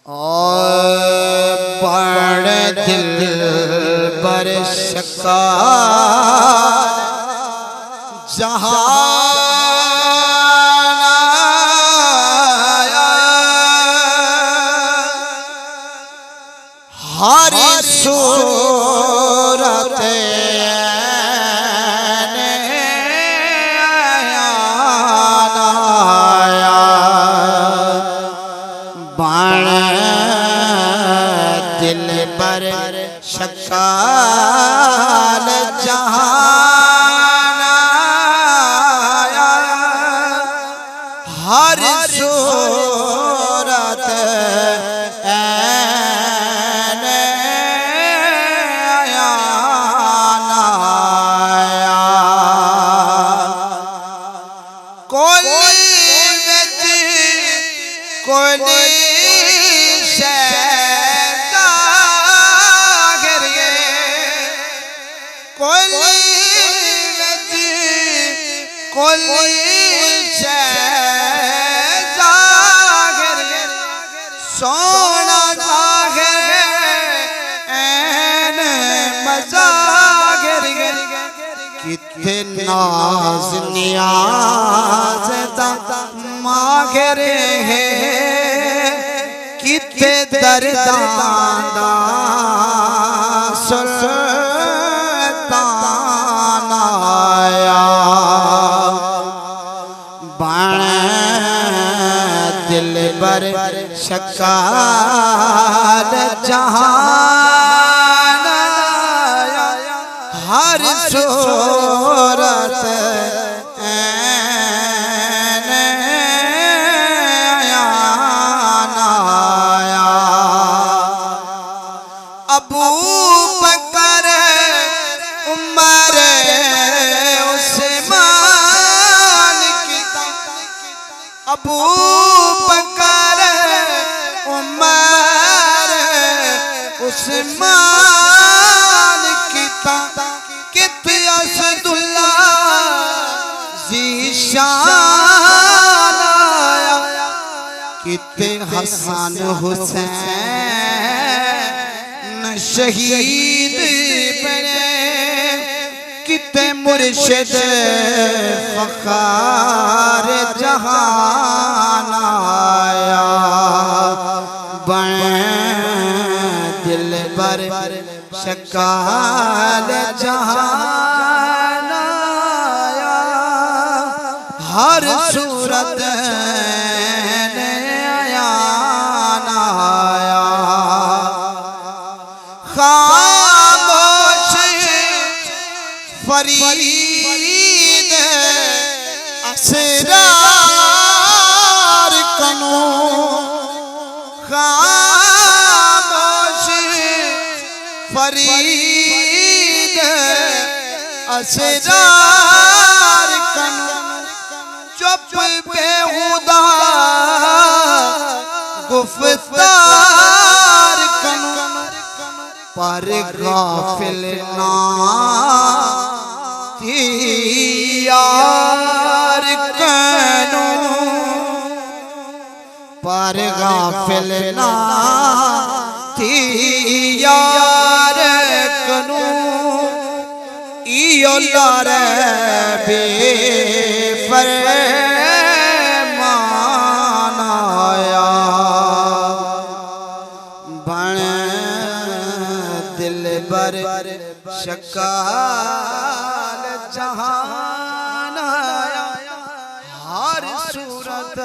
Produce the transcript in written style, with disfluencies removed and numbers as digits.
और बड़ दिल पर शक्का जहां हर सूरत बाण दिल पर शकाल जहान हर सूरत सोना जाहिर ऐन मज़ाहिर कितने नाज नियाज माहिर है कितने दर्दाना सुल्तान आया बाण दिल पर शकाल जहान हर सूरत अबू बकर उमर उस्मान की अबू बकर उमर उस्मान की कित असदुल्लाह ज़ीशान आया कित हसन हुसैन शहीद बने किते मुर्शिद फ़ख़ार जहान आया बण दिल पर शकाल जहान आया हर सूरत फरीद असरार कनो खामोश फरीद असरार कनो चुप बेहुदा गुफ्तार कनो पर गाफिल ना यार कनो पर गाफिल ना थी यार कनो इयो लारे बेफरमान आया बण दिल पर शकाल जहान आया हर सूरत